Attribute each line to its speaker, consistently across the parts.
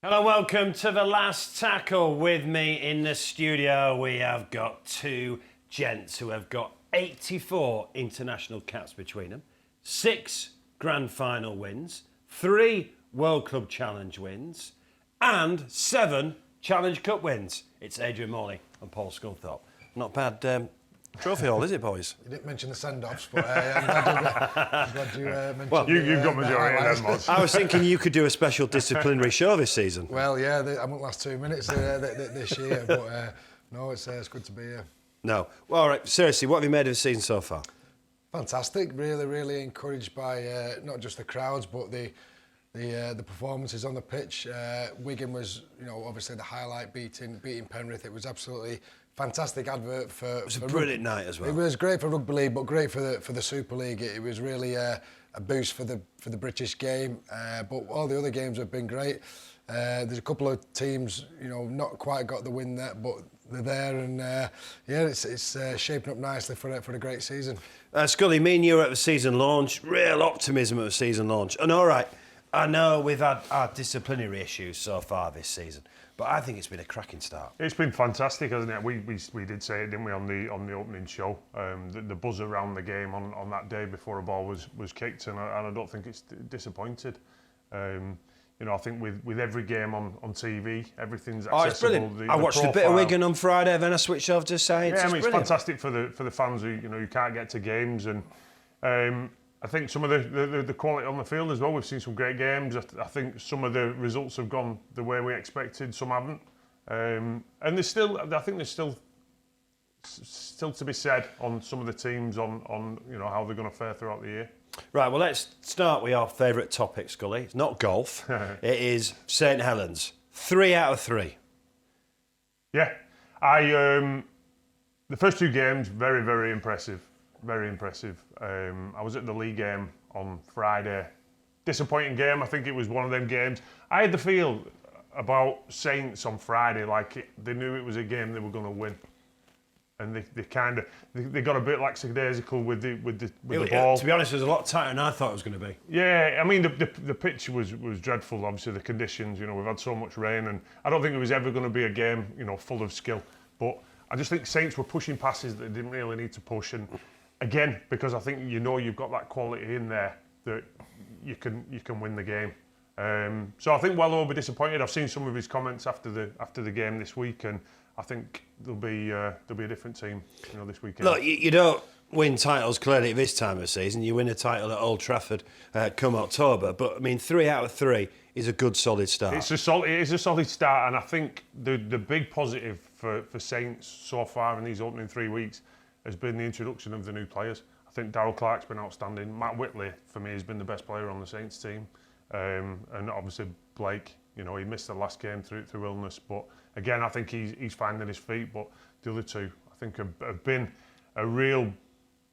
Speaker 1: Hello, welcome to The Last Tackle. With me in the studio, we have got two gents who have got 84 international caps between them, 6 grand final wins, 3 World Club Challenge wins, and 7 Challenge Cup wins. It's Adrian Morley and Paul Sculthorpe. Not bad trophy haul, is it, boys?
Speaker 2: You didn't mention the send-offs, but I'm glad you mentioned.
Speaker 3: Well, you've got majority of them, Moz.
Speaker 1: I was thinking you could do a special disciplinary show this season.
Speaker 2: Well, yeah, I won't last 2 minutes this year, but no, it's good to be here.
Speaker 1: No. Well, all right, seriously, what have you made of the season so far?
Speaker 2: Fantastic, really encouraged by not just the crowds, but the performances on the pitch. Wigan was, obviously the highlight, beating Penrith. It was absolutely fantastic advert for.
Speaker 1: It was a brilliant night as well.
Speaker 2: It was great for Rugby League, but great for the Super League. It was really a boost for the British game. But all the other games have been great. There's a couple of teams, not quite got the win there, but they're there, and it's shaping up nicely for a great season.
Speaker 1: Scully, me and you were at the season launch. Real optimism at the season launch. And all right, I know we've had our disciplinary issues so far this season, but I think it's been a cracking start.
Speaker 3: It's been fantastic, hasn't it? We did say it, didn't we, on the opening show? The buzz around the game on that day before a ball was kicked, and I don't think it's disappointed. I think with every game on TV, everything's accessible.
Speaker 1: Oh, it's brilliant. I watched a bit of Wigan on Friday, then I switched over to Saints.
Speaker 3: Yeah, it's fantastic for the fans who can't get to games, and I think some of the quality on the field as well. We've seen some great games. I think some of the results have gone the way we expected. Some haven't, and there's still to be said on some of the teams on how they're going to fare throughout the year.
Speaker 1: Right, well, let's start with our favourite topic, Scully. It's not golf. It is St Helens. 3 out of 3.
Speaker 3: Yeah, the first 2 games very impressive. Very impressive. I was at the league game on Friday. Disappointing game. I think it was one of them games. I had the feel about Saints on Friday, like they knew it was a game they were going to win, and they got a bit lackadaisical with the ball.
Speaker 1: To be honest, it was a lot tighter than I thought it was going to be.
Speaker 3: Yeah, I mean the pitch was dreadful. Obviously the conditions. We've had so much rain, and I don't think it was ever going to be a game full of skill. But I just think Saints were pushing passes that they didn't really need to push, and again, because I think you've got that quality in there that you can win the game. So I think Wello will be disappointed. I've seen some of his comments after the game this week, and I think there'll be a different team this weekend.
Speaker 1: Look, you don't win titles clearly at this time of the season. You win a title at Old Trafford come October. But I mean, 3 out of 3 is a good solid start.
Speaker 3: It is a solid start, and I think the big positive for Saints so far in these opening 3 weeks has been the introduction of the new players. I think Darryl Clark's been outstanding. Matt Whitley, for me, has been the best player on the Saints team. And obviously Blake, he missed the last game through illness. But again, I think he's finding his feet. But the other 2, I think, have been a real,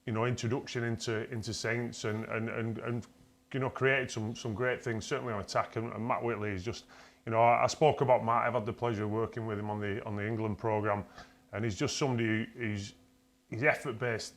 Speaker 3: introduction into Saints and created some great things, certainly on attack. And Matt Whitley is just, I spoke about Matt. I've had the pleasure of working with him on the England programme, and he's just somebody who's effort-based,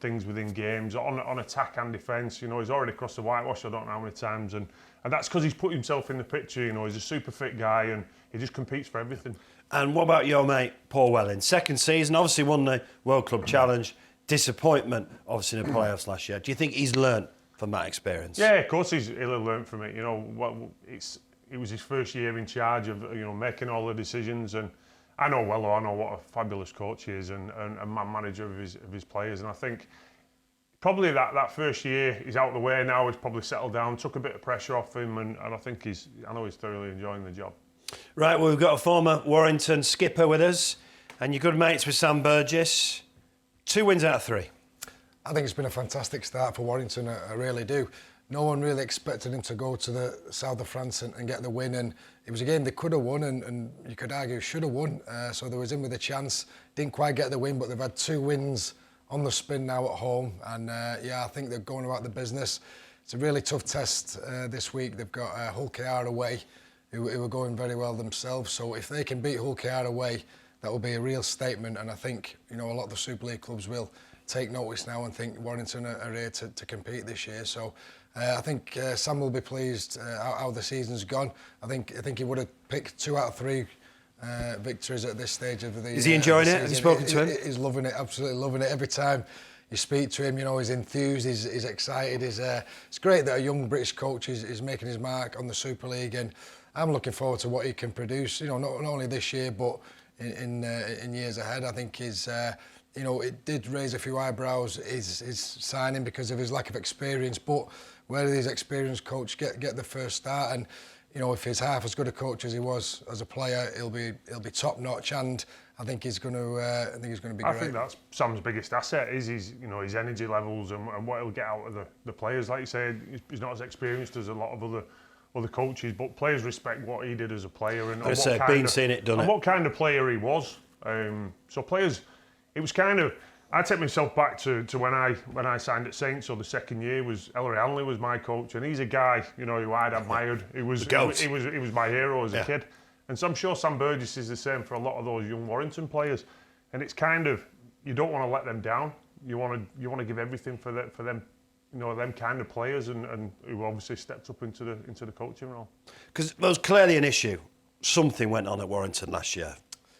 Speaker 3: things within games, on attack and defence. He's already crossed the whitewash, I don't know how many times, and that's because he's put himself in the picture. He's a super fit guy, and he just competes for everything.
Speaker 1: And what about your mate, Paul Welling? Second season, obviously won the World Club Challenge. Disappointment, obviously, in the playoffs last year. Do you think he's learnt from that experience?
Speaker 3: Yeah, of course he'll have learnt from it. It was his first year in charge of, making all the decisions, and I know Wello, I know what a fabulous coach he is, and man manager of his players, and I think probably that first year he's out of the way now. He's probably settled down, took a bit of pressure off him, and I think I know he's thoroughly enjoying the job.
Speaker 1: Right, well, we've got a former Warrington skipper with us, and you're good mates with Sam Burgess. 2 wins out of 3.
Speaker 2: I think it's been a fantastic start for Warrington. I really do. No one really expected him to go to the south of France and get the win, and it was a game they could have won, and you could argue should have won. So they was in with a chance. Didn't quite get the win, but they've had 2 wins on the spin now at home, and I think they're going about the business. It's a really tough test this week. They've got Hull KR away, who are going very well themselves. So if they can beat Hull KR away, that will be a real statement, and I think a lot of the Super League clubs will take notice now and think Warrington are here to compete this year. So I think Sam will be pleased how the season's gone. I think he would have picked 2 out of 3 victories at this stage of the.
Speaker 1: Is he enjoying it? Have you spoken to him?
Speaker 2: He's loving it, absolutely loving it. Every time you speak to him, he's enthused, he's excited. It's great that a young British coach is making his mark on the Super League, and I'm looking forward to what he can produce. Not only this year, but in years ahead. I think it did raise a few eyebrows, his signing, because of his lack of experience. But where did his experienced coach get the first start? And if he's half as good a coach as he was as a player, he'll be top notch, and I think he's going to be great.
Speaker 3: I think that's Sam's biggest asset is his energy levels and what he'll get out of the players. Like you said, he's not as experienced as a lot of other coaches, but players respect what he did as a player and what kind of player he was. So players, it was kind of. I take myself back to when I signed at Saints, so the second year was Ellery Hanley was my coach, and he's a guy who I'd admired. He was my hero as a kid, and so I'm sure Sam Burgess is the same for a lot of those young Warrington players. And it's kind of, you don't want to let them down. You want to give everything for them, them kind of players, and who obviously stepped up into the coaching role.
Speaker 1: Because there was clearly an issue. Something went on at Warrington last year,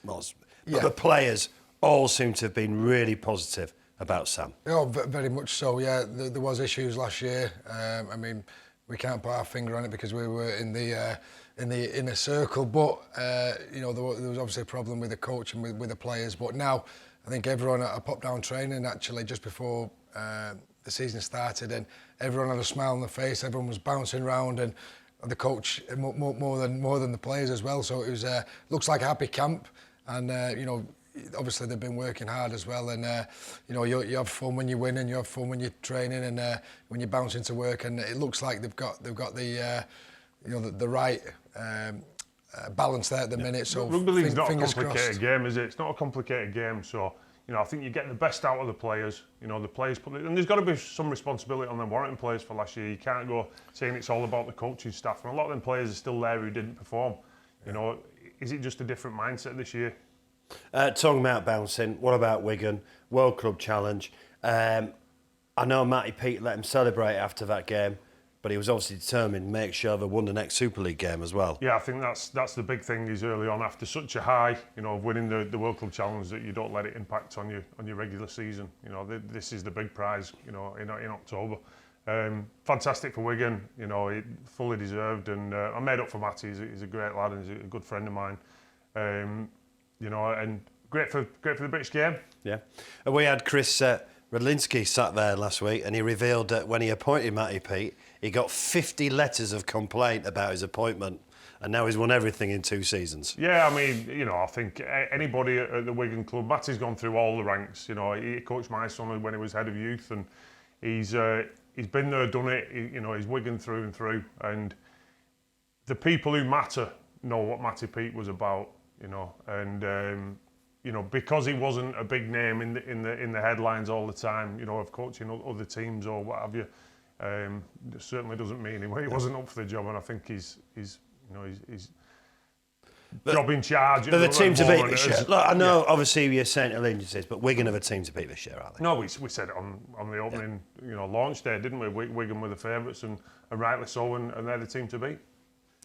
Speaker 1: but the players all seem to have been really positive about Sam.
Speaker 2: Very much so. Yeah, there was issues last year. I mean, we can't put our finger on it because we were in the inner circle. But there was obviously a problem with the coach and with the players. But now, I think everyone at a pop-down training actually just before the season started, and everyone had a smile on their face. Everyone was bouncing around, and the coach more than the players as well. So it was looks like a happy camp, and obviously they've been working hard as well, and you have fun when you win, and you have fun when you're training, and when you bounce into work, and it looks like they've got the right balance there at the minute. So
Speaker 3: rugby league's not a complicated game, is it? It's not a complicated game, so I think you get the best out of the players. The players and there's got to be some responsibility on the Warrington players for last year. You can't go saying it's all about the coaching staff, and a lot of them players are still there who didn't perform. Is it just a different mindset this year?
Speaker 1: Talking about bouncing, what about Wigan? World Club Challenge. I know Matty Pete let him celebrate after that game, but he was obviously determined to make sure they won the next Super League game as well.
Speaker 3: Yeah, I think that's the big thing is early on, after such a high, of winning the World Club Challenge, that you don't let it impact on your regular season. This is the big prize, in October. Fantastic for Wigan, it fully deserved, and I made up for Matty. He's a great lad and he's a good friend of mine. And great for the British game. Yeah.
Speaker 1: And we had Chris Radlinski sat there last week, and he revealed that when he appointed Matty Pete, he got 50 letters of complaint about his appointment, and now he's won everything in 2 seasons.
Speaker 3: Yeah, I mean, I think anybody at the Wigan club, Matty's gone through all the ranks. He coached my son when he was head of youth, and he's been there, done it. He's Wigan through and through, and the people who matter know what Matty Pete was about. Because he wasn't a big name in the headlines all the time, of coaching other teams or what have you, certainly doesn't mean he wasn't up for the job. And I think he's job in charge.
Speaker 1: They're the team to beat this year. Look, I know, obviously, you're saying allegiances, but Wigan are the team to beat this year, aren't they?
Speaker 3: No, we said it on the opening, launch day, didn't we? Wigan were the favourites, and rightly so, and they're the team to beat.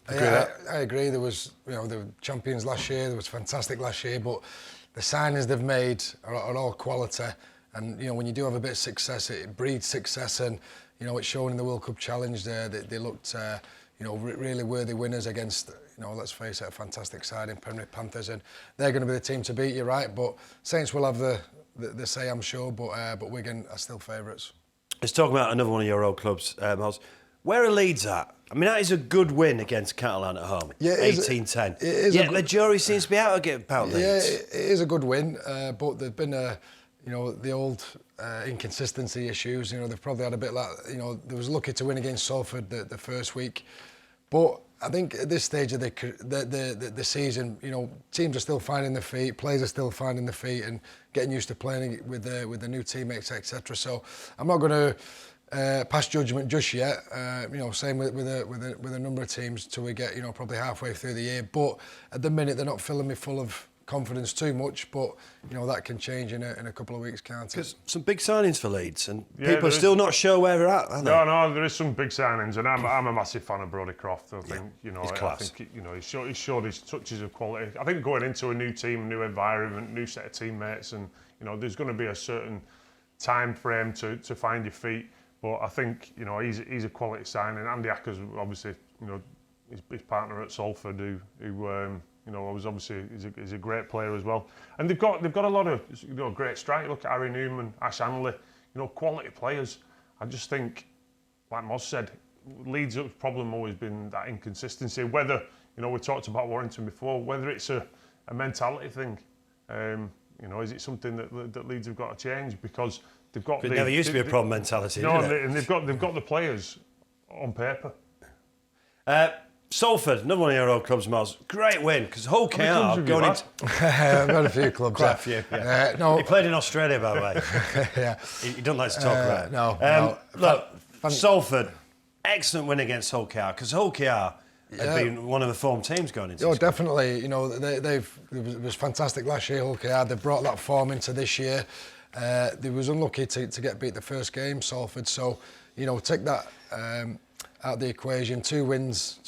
Speaker 2: I agree. There was, they were champions last year. There was fantastic last year, but the signings they've made are all quality. And when you do have a bit of success, it breeds success, and it's shown in the World Cup Challenge. They looked, really worthy winners against, let's face it, a fantastic side in Penrith Panthers, and they're going to be the team to beat. You're right, but Saints will have the say, I'm sure. But Wigan are still favourites.
Speaker 1: Let's talk about another one of your old clubs, Miles. Where are Leeds at? I mean, that is a good win against Catalan at home. Yeah, 18-10. Yeah, the jury seems to be out about Leeds.
Speaker 2: Yeah, it is a good win, but there's been the old inconsistency issues. They've probably had a bit like, they was lucky to win against Salford the first week, but I think at this stage of the season, teams are still finding their feet, players are still finding their feet, and getting used to playing with the new teammates, etc. So I'm not going to pass judgment just yet. Same with a number of teams till we get probably halfway through the year. But at the minute, they're not filling me full of confidence too much, but that can change in a couple of weeks, can't it?
Speaker 1: Because some big signings for Leeds, and
Speaker 3: Yeah,
Speaker 1: people are still not sure where they're at, are they?
Speaker 3: No, there is some big signings, and I'm a massive fan of Brodie Croft. I think
Speaker 1: he's class.
Speaker 3: I think he's showed his touches of quality. I think going into a new team, new environment, new set of teammates, and there's going to be a certain time frame to find your feet. But I think he's a quality signing. Andy Acker's obviously his partner at Salford, who was obviously he's a great player as well. And they've got a lot of great strike. Look at Harry Newman, Ash Hanley, quality players. I just think, like Moz said, Leeds' problem always been that inconsistency. Whether we talked about Warrington before, whether it's a mentality thing. Is it something that Leeds have got to change, because they've got.
Speaker 1: It never used to be a problem mentality.
Speaker 3: No,
Speaker 1: did it?
Speaker 3: and they've got the players on paper.
Speaker 1: Salford, another one of your old clubs, Miles. Great win, because Hull KR going into.
Speaker 2: I've had a few clubs.
Speaker 1: Quite a few. Yeah.
Speaker 2: No,
Speaker 1: He played in Australia, by the way.
Speaker 2: yeah.
Speaker 1: He doesn't like to talk about it.
Speaker 2: No.
Speaker 1: Look, Salford, excellent win against Hull KR, because Hull KR had been one of the form teams going into.
Speaker 2: Oh, definitely. It was fantastic last year. Hull KR. They've brought that form into this year. They was unlucky to get beat the first game, Salford. So, take that out of the equation. Two wins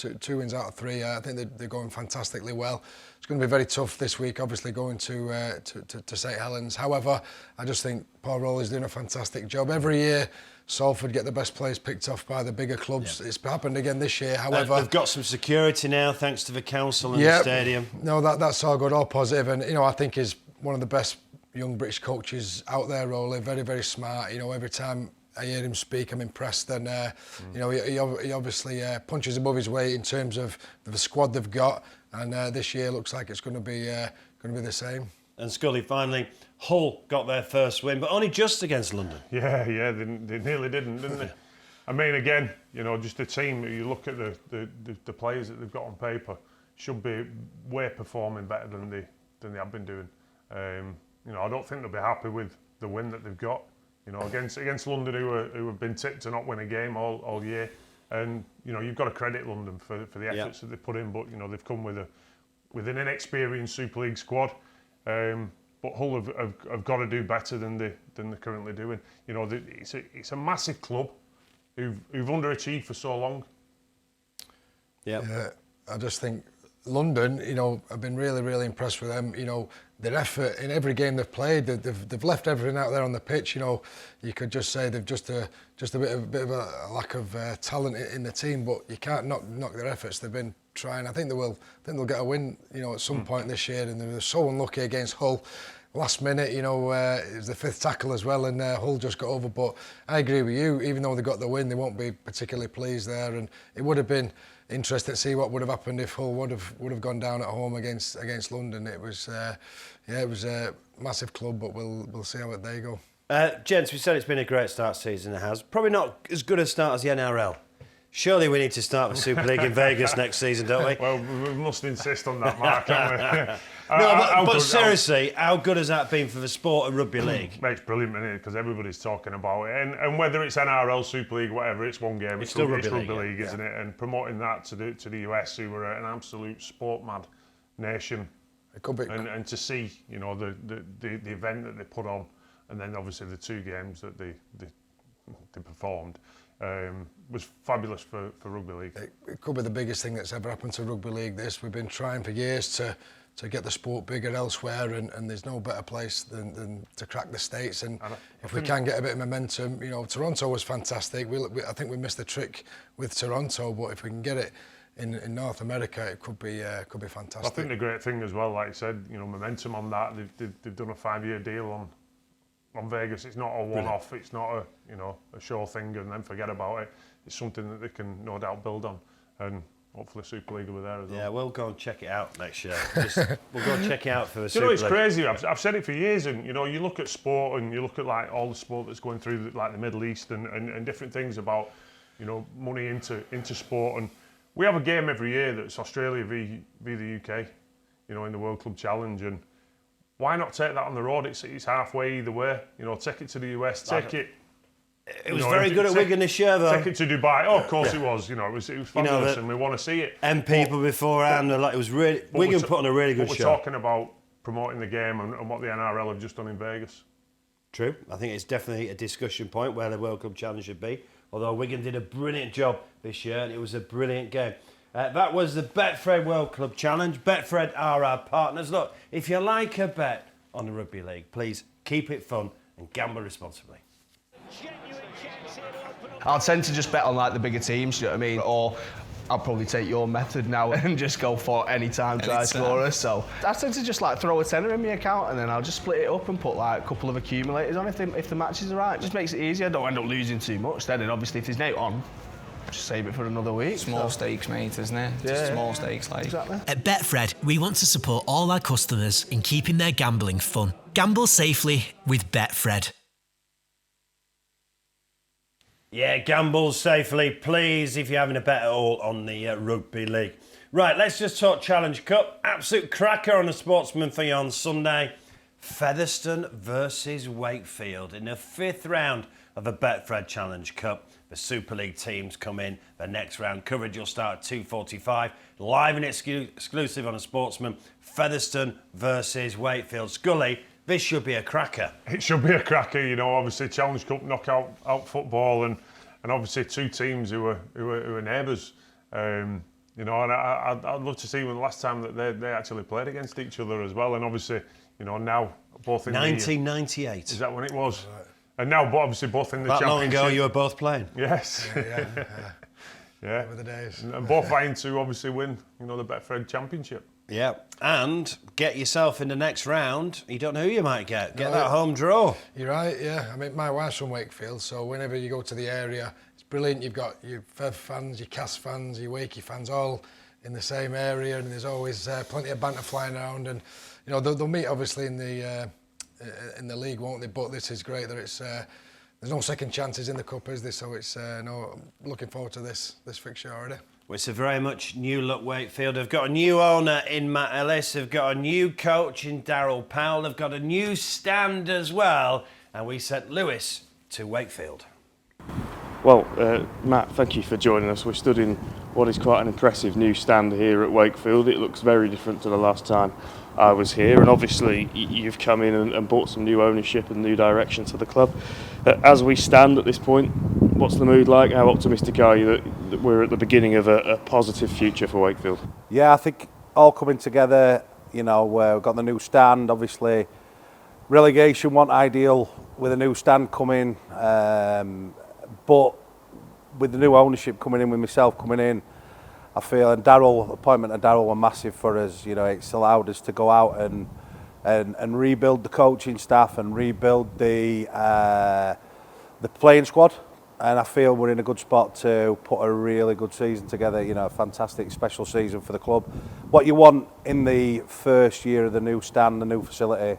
Speaker 2: out of three. I think they're going fantastically well. It's going to be very tough this week, obviously going to St Helens. However, I just think Paul Rowley's doing a fantastic job. Every year, Salford get the best players picked off by the bigger clubs. Yeah. It's happened again this year. However,
Speaker 1: they've got some security now, thanks to the council and the stadium.
Speaker 2: No, that's all good, all positive, and I think he's one of the best young British coaches out there. Rowley, very, very smart. Every time I hear him speak, I'm impressed, and he obviously punches above his weight in terms of the squad they've got, and this year looks like it's going to be the same.
Speaker 1: And Scully, finally, Hull got their first win, but only just against London.
Speaker 3: Yeah, they nearly didn't they? I mean, again, just the team. You look at the players that they've got on paper, should be way performing better than they have been doing. I don't think they'll be happy with the win that they've got. Against London, who have been tipped to not win a game all year, and you've got to credit London for the efforts that they've put in. But they've come with an inexperienced Super League squad. But Hull have got to do better than they're currently doing. It's a massive club who've underachieved for so long.
Speaker 2: Yeah, I just think London, I've been really, really impressed with them. Their effort in every game they've played, they've left everything out there on the pitch. You could just say they've just a bit of a lack of talent in the team, but you can't knock their efforts. They've been trying. I think they'll get a win, at some point this year. And they were so unlucky against Hull. Last minute, it was the fifth tackle as well, and Hull just got over. But I agree with you. Even though they got the win, they won't be particularly pleased there. And it would have been interesting to see what would have happened if Hull would have gone down at home against London. It was a massive club, but we'll see how they go.
Speaker 1: Gents, we said it's been a great start season. It has probably not as good a start as the NRL. Surely we need to start the Super League in Vegas next season, don't we?
Speaker 3: Well, we must insist on that, Mark, can't we?
Speaker 1: But seriously, how good has that been for the sport of rugby league?
Speaker 3: It's brilliant, isn't it? Because everybody's talking about it, and whether it's NRL, Super League, whatever, it's one game.
Speaker 1: It's still rugby
Speaker 3: league, isn't it? And promoting that to the US, who are an absolute sport mad nation,
Speaker 2: it could be.
Speaker 3: And to see, the event that they put on, and then obviously the two games that they performed. Was fabulous for rugby league.
Speaker 2: It could be the biggest thing that's ever happened to rugby league. We've been trying for years to get the sport bigger elsewhere, and there's no better place than to crack the States. And if we can get a bit of momentum, Toronto was fantastic. I think we missed the trick with Toronto, but if we can get it in North America, it could be fantastic.
Speaker 3: I think the great thing as well, like you said, momentum on that. They've done a 5-year deal on Vegas. It's not a one-off. Brilliant. It's not a show thing and then forget about it. It's something that they can no doubt build on, and hopefully Super League will be there as well.
Speaker 1: Yeah, we'll go and check it out next year. We'll go and check it out for the Super
Speaker 3: League.
Speaker 1: It's
Speaker 3: crazy. I've said it for years, and you look at sport and you look at like all the sport that's going through like the Middle East and different things about money into sport, and we have a game every year that's Australia v the UK, in the World Club Challenge, and why not take that on the road? It's halfway either way. Take it to the US, take it.
Speaker 1: It was very good at Wigan this year, though.
Speaker 3: Take it to Dubai. Oh, of course it was. It was fabulous, and we want to see it.
Speaker 1: And people beforehand, it was really Wigan put on a really good show.
Speaker 3: We're talking about promoting the game and what the NRL have just done in Vegas.
Speaker 1: True. I think it's definitely a discussion point where the World Cup Challenge should be. Although Wigan did a brilliant job this year and it was a brilliant game. That was the Betfred World Club Challenge. Betfred are our partners. Look, if you like a bet on the Rugby League, please keep it fun and gamble responsibly.
Speaker 4: I'll tend to just bet on like the bigger teams, you know what I mean? Or I'll probably take your method now and just go for any time try scorer. So I tend to just like throw a tenner in my account and then I'll just split it up and put like a couple of accumulators on if the matches are right. It just makes it easier. I don't end up losing too much then. And obviously if there's no on, just save it for another week.
Speaker 5: Small stakes, mate, isn't it?
Speaker 4: Yeah,
Speaker 5: just small stakes, like.
Speaker 4: Exactly.
Speaker 6: At Betfred, we want to support all our customers in keeping their gambling fun. Gamble safely with Betfred.
Speaker 1: Yeah, gamble safely, please, if you're having a bet at all on the Rugby League. Right, let's just talk Challenge Cup. Absolute cracker on the Sportsman for you on Sunday. Featherstone versus Wakefield in the 5th round of the Betfred Challenge Cup. The Super League teams come in. The next round coverage will start at 2:45. Live and exclusive on the Sportsman. Featherstone versus Wakefield. Scully, this should be a cracker.
Speaker 3: It should be a cracker, you know. Obviously, Challenge Cup knockout out football, and obviously two teams who are neighbours. You know, and I'd love to see when the last time that they actually played against each other as well. And obviously, you know, now both in
Speaker 1: 1998.
Speaker 3: Is that when it was? Right. And now, obviously, both in the
Speaker 1: That long
Speaker 3: championship.
Speaker 1: ago, you were both playing.
Speaker 3: Yes.
Speaker 2: Yeah. Over the days.
Speaker 3: And both vying to obviously win, you know, the Betfred Championship.
Speaker 1: Yeah, and get yourself in the next round. You don't know who you might get. Get that home draw.
Speaker 2: You're right, yeah. I mean, my wife's from Wakefield, so whenever you go to the area, it's brilliant. You've got your Fev fans, your Cass fans, your Wakey fans, all in the same area, and there's always plenty of banter flying around. And you know, they'll meet obviously in the league, won't they? But this is great that it's there's no second chances in the cup, is there? So it's no. I'm looking forward to this fixture already.
Speaker 1: Well, it's a very much new look Wakefield. They've got a new owner in Matt Ellis. They've got a new coach in Daryl Powell. They've got a new stand as well. And we sent Lewis to Wakefield.
Speaker 7: Well, Matt, thank you for joining us. We're stood in what is quite an impressive new stand here at Wakefield. It looks very different to the last time I was here, and obviously you've come in and brought some new ownership and new direction to the club. As we stand at this point, what's the mood like? How optimistic are you that we're at the beginning of a positive future for Wakefield?
Speaker 8: Yeah, I think all coming together, you know, we've got the new stand, obviously relegation wasn't ideal with a new stand coming, but with the new ownership coming in, with myself coming in, I feel, and appointment of Daryl were massive for us. You know, it's allowed us to go out and rebuild the coaching staff and rebuild the playing squad. And I feel we're in a good spot to put a really good season together. You know, a fantastic special season for the club. What you want in the first year of the new stand, the new facility,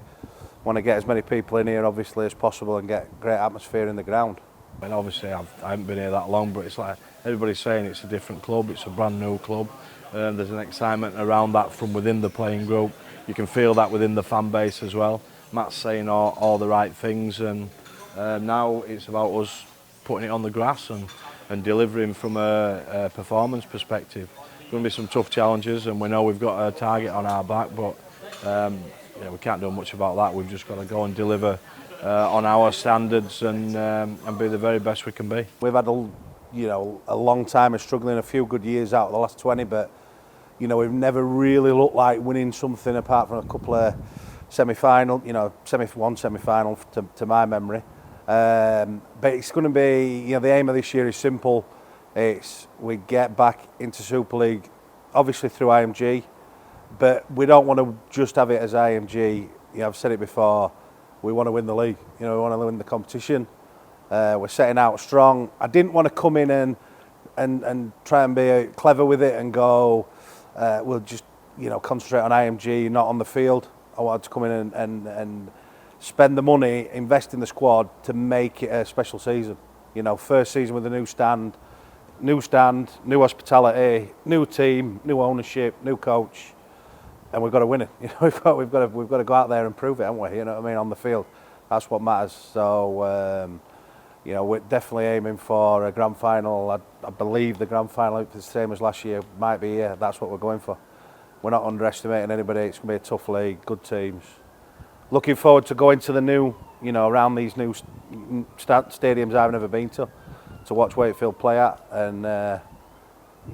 Speaker 8: want to get as many people in here obviously as possible and get great atmosphere in the ground.
Speaker 9: And obviously I haven't been here that long, but it's like everybody's saying it's a different club, it's a brand new club. There's an excitement around that from within the playing group. You can feel that within the fan base as well. Matt's saying all the right things, and now it's about us putting it on the grass and delivering from a performance perspective. There's going to be some tough challenges, and we know we've got a target on our back, but we can't do much about that. We've just got to go and deliver on our standards and be the very best we can be.
Speaker 8: We've had a long time of struggling, a few good years out of the last 20, but you know, we've never really looked like winning something apart from a couple of semi-final, semi-final to my memory. But it's going to be, you know, the aim of this year is simple. It's we get back into Super League, obviously through IMG, but we don't want to just have it as IMG. You know, I've said it before. We want to win the league. You know, we want to win the competition. We're setting out strong. I didn't want to come in and try and be clever with it and go, we'll just, you know, concentrate on IMG, not on the field. I wanted to come in and spend the money, invest in the squad to make it a special season. You know, first season with a new stand, new hospitality, new team, new ownership, new coach. And we've got to win it. You know, we've got to go out there and prove it, haven't we? You know what I mean? On the field, that's what matters. So, you know, we're definitely aiming for a grand final. I believe the grand final, if it's the same as last year, might be. Yeah, that's what we're going for. we're not underestimating anybody. It's going to be a tough league, good teams. Looking forward to going to the new, around these new stadiums I've never been to watch Wakefield play at, and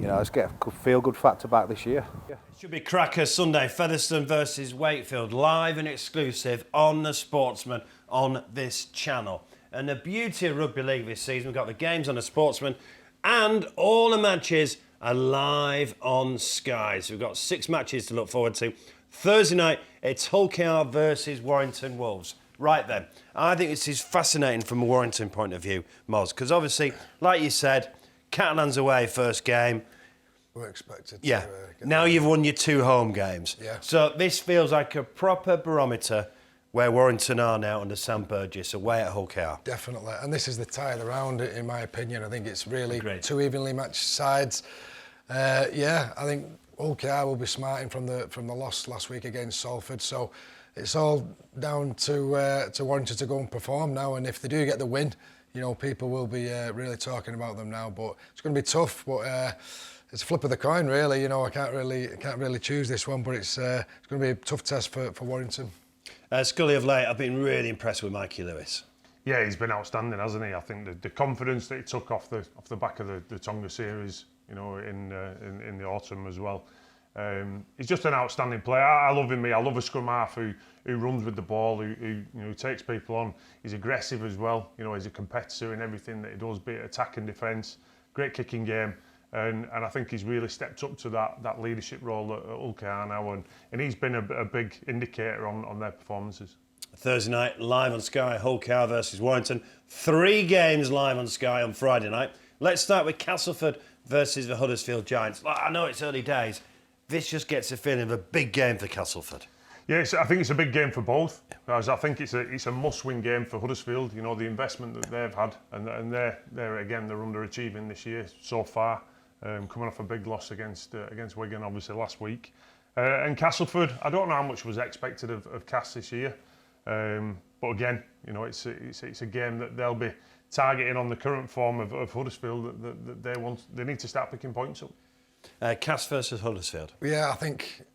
Speaker 8: let's get a feel-good factor back this year.
Speaker 1: It should be cracker Sunday, Featherstone versus Wakefield, live and exclusive on the Sportsman on this channel. And the beauty of Rugby League this season, we've got the games on the Sportsman and all the matches are live on Sky. So we've got 6 matches to look forward to. Thursday night, it's Hull KR versus Warrington Wolves. Right then, I think this is fascinating from a Warrington point of view, Moz, because obviously, like you said, Catalan's away first game.
Speaker 2: We're expected
Speaker 1: Yeah.
Speaker 2: to...
Speaker 1: Now you've won your 2 home games.
Speaker 2: Yeah.
Speaker 1: So this feels like a proper barometer where Warrington are now under Sam Burgess, away at Hull KR.
Speaker 2: Definitely, and this is the tie of the round, in my opinion. I think it's really
Speaker 1: Agreed.
Speaker 2: 2 evenly matched sides. I think Hull KR will be smarting from the loss last week against Salford. So it's all down to Warrington to go and perform now. And if they do get the win, people will be really talking about them now. But it's going to be tough. But it's a flip of the coin, really. I can't really choose this one. But it's going to be a tough test for Warrington.
Speaker 1: Scully of late, I've been really impressed with Mikey Lewis. Yeah,
Speaker 3: He's been outstanding, hasn't he? I think the confidence that he took off the back of the Tonga series, in the autumn as well. He's just an outstanding player. I love him. I love a scrum half who runs with the ball, who takes people on. He's aggressive as well. He's a competitor in everything that he does, be it attack and defence. Great kicking game. And I think he's really stepped up to that leadership role at Hull KR now, and he's been a big indicator on their performances.
Speaker 1: Thursday night, live on Sky, Hull KR versus Warrington. 3 games live on Sky on Friday night. Let's start with Castleford versus the Huddersfield Giants. I know it's early days. This just gets a feeling of a big game for Castleford.
Speaker 3: Yeah, I think it's a big game for both. Because I think it's a must-win game for Huddersfield. The investment that they've had, and they're underachieving this year so far. Coming off a big loss against Wigan, obviously last week, and Castleford. I don't know how much was expected of Cass this year, but again, it's a game that they'll be targeting on the current form of Huddersfield that they need to start picking points up.
Speaker 1: Cass versus Huddersfield.
Speaker 2: Yeah, I think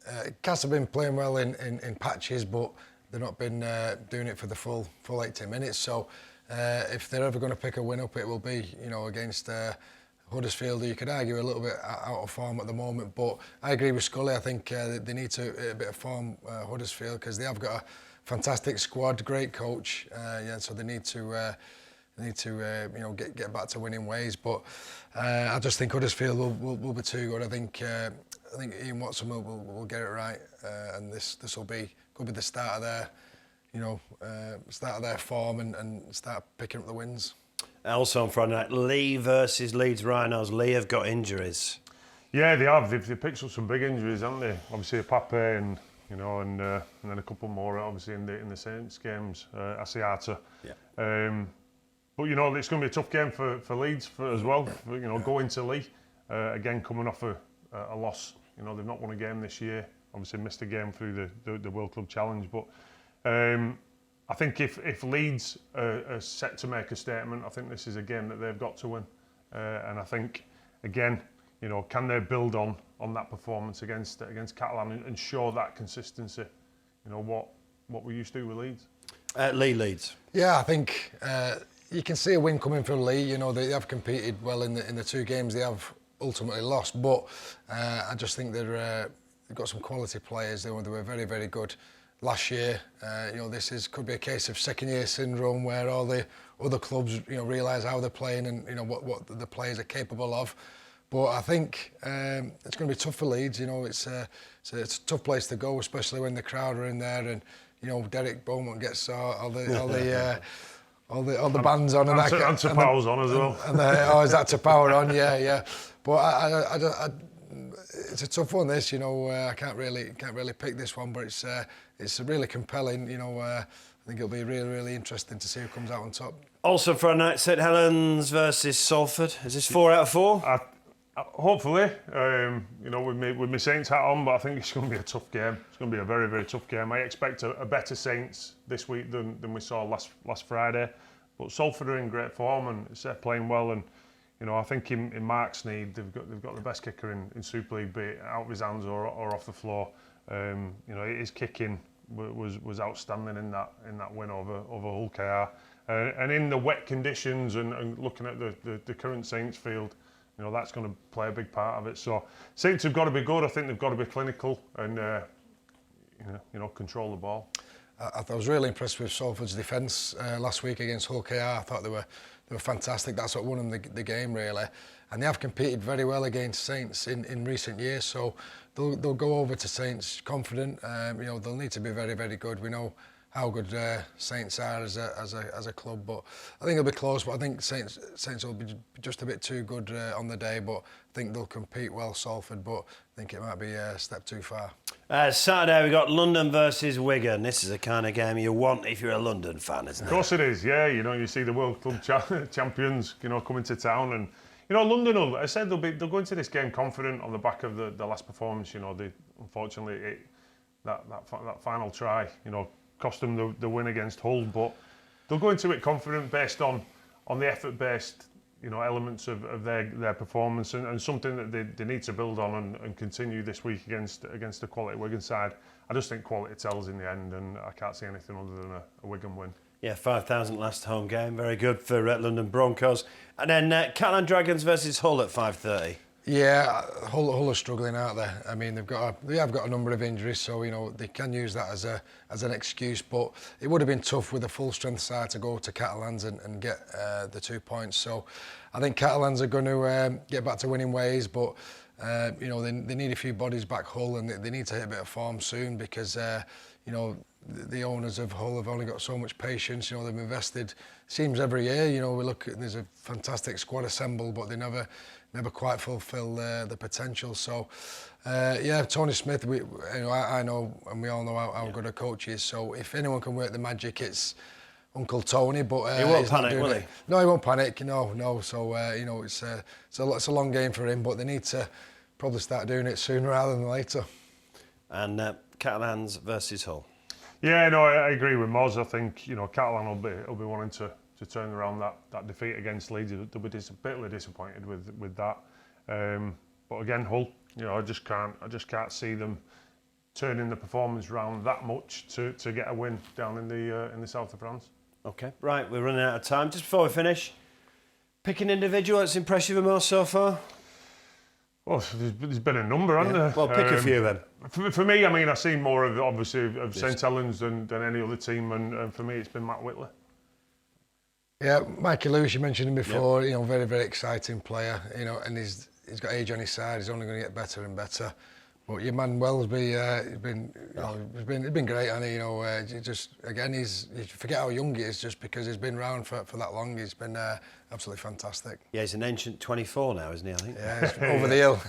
Speaker 2: Cass have been playing well in patches, but they've not been doing it for the full 80 minutes. So if they're ever going to pick a win up, it will be against Huddersfield, you could argue a little bit out of form at the moment, but I agree with Scully. I think they need to a bit of form, Huddersfield, because they have got a fantastic squad, great coach. So they need to get back to winning ways. But I just think Huddersfield will be too good. I think Ian Watson will get it right, and this could be the start of their form and start picking up the wins.
Speaker 1: Also on Friday night, Lee versus Leeds Rhinos. Lee have got injuries.
Speaker 3: Yeah, they have. They've picked up some big injuries, haven't they? Obviously, Pape and then a couple more, obviously in the Saints games. Asiata. Yeah. But it's going to be a tough game for Leeds as well. Going to Lee again, coming off a loss. They've not won a game this year. Obviously, missed a game through the World Club Challenge, but. I think if Leeds are set to make a statement, I think this is a game that they've got to win. And I think, again, can they build on that performance against Catalan and show that consistency? What we used to do with Leeds.
Speaker 1: Leeds.
Speaker 2: Yeah, I think you can see a win coming from Lee. They have competed well in the 2 games they have ultimately lost, but I just think they've got some quality players. They were very, very good last year. This could be a case of second-year syndrome where all the other clubs, realise how they're playing and what the players are capable of. But I think it's going to be tough for Leeds. It's a tough place to go, especially when the crowd are in there and Derek Beaumont gets all the bands on and
Speaker 3: to power's on as well.
Speaker 2: And is that to power on? Yeah. But I it's a tough one. This, I can't really pick this one, but it's really compelling. I think it'll be really, really interesting to see who comes out on top.
Speaker 1: Also Friday night, St Helens versus Salford. Is this 4 out of 4?
Speaker 3: Hopefully, with my Saints hat on, but I think it's going to be a tough game. It's going to be a very, very tough game. I expect a better Saints this week than we saw last Friday. But Salford are in great form and they're playing well, and You know, I think in Mark's Sneed, they've got the best kicker in Super League, be it out of his hands or off the floor. You know, his kicking was outstanding in that win over Hull KR. And in the wet conditions and looking at the current Saints field, you know, that's going to play a big part of it. So Saints have got to be good. I think they've got to be clinical and you know, control the ball.
Speaker 2: I was really impressed with Salford's defence last week against Hull KR. I thought they were fantastic. That's what won them the game, really. And they have competed very well against Saints in recent years. So they'll go over to Saints confident. You know, they'll need to be very, very good. We know how good Saints are as a club, but I think it'll be close. But I think Saints will be just a bit too good on the day. But I think they'll compete well, Salford. But I think it might be a step too far.
Speaker 1: Saturday we got London versus Wigan. This is the kind of game you want if you're a London fan, isn't it?
Speaker 3: Of course it is. Yeah, you know, you see the World Club champions, you know, coming to town, and you know, London. I said they'll go into this game confident on the back of the last performance. You know, unfortunately that final try, you know, cost them the win against Hull, but they'll go into it confident based on the effort-based, you know, elements of their performance and something that they need to build on and continue this week against the quality Wigan side. I just think quality tells in the end, and I can't see anything other than a Wigan win.
Speaker 1: Yeah, 5,000 last home game, very good for London Broncos. And then Catalan Dragons versus Hull at 5:30.
Speaker 2: Yeah, Hull are struggling, aren't they? I mean, they have got a number of injuries, so you know they can use that as an excuse. But it would have been tough with a full strength side to go to Catalans and get the 2 points. So I think Catalans are going to get back to winning ways, but you know they need a few bodies back Hull, and they need to hit a bit of form soon because you know the owners of Hull have only got so much patience. You know, they've invested, seems every year. You know, we look at, there's a fantastic squad assembled, but they never quite fulfil the potential. So, yeah, Tony Smith, I know, and we all know how good a coach he is. So if anyone can work the magic, it's Uncle Tony. But
Speaker 1: he won't panic, will he?
Speaker 2: No, he won't panic. No. So you know, it's a long game for him, but they need to probably start doing it sooner rather than later.
Speaker 1: And Catalans versus Hull.
Speaker 3: Yeah, no, I agree with Moz. I think, you know, Catalan will be wanting to turn around that defeat against Leeds. They'll be bitterly disappointed with that. But again, Hull, you know, I just can't see them turning the performance round that much to get a win down in the south of France. Okay,
Speaker 1: right, we're running out of time. Just before we finish, pick an individual that's impressed you the most so far.
Speaker 3: Well, there's been a number, hasn't there?
Speaker 1: Well, pick a few then.
Speaker 3: For me, I mean, I've seen more of St Helens than any other team, and for me, it's been Matt Whitley.
Speaker 2: Yeah, Mikey Lewis, you mentioned him before. Yep. You know, very, very exciting player. You know, and he's got age on his side. He's only going to get better and better. But your man Wellsby, he's been great, hasn't he? You know, you forget how young he is just because he's been around for that long. He's been absolutely fantastic.
Speaker 1: Yeah, he's an ancient 24 now, isn't he? I think.
Speaker 2: Yeah, he's over the hill.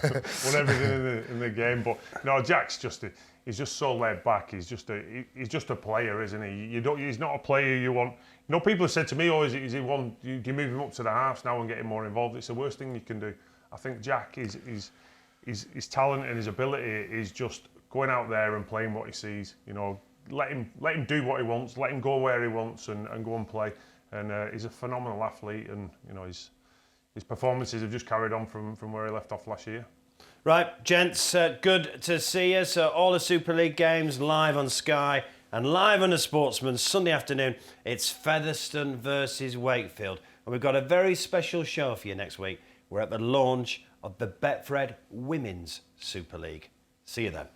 Speaker 3: Won everything in the game, but no, Jack's he's just so laid back. He's just a player, isn't he? He's not a player you want. You know, people have said to me, "Oh, is he one? You move him up to the halves now and get him more involved." It's the worst thing you can do. I think Jack his talent and his ability is just going out there and playing what he sees. You know, let him do what he wants, let him go where he wants and go and play. And he's a phenomenal athlete, and you know his performances have just carried on from where he left off last year.
Speaker 1: Right, gents, good to see you. So all the Super League games live on Sky and live on the Sportsman Sunday afternoon. It's Featherstone versus Wakefield, and we've got a very special show for you next week. We're at the launch of the Betfred Women's Super League. See you then.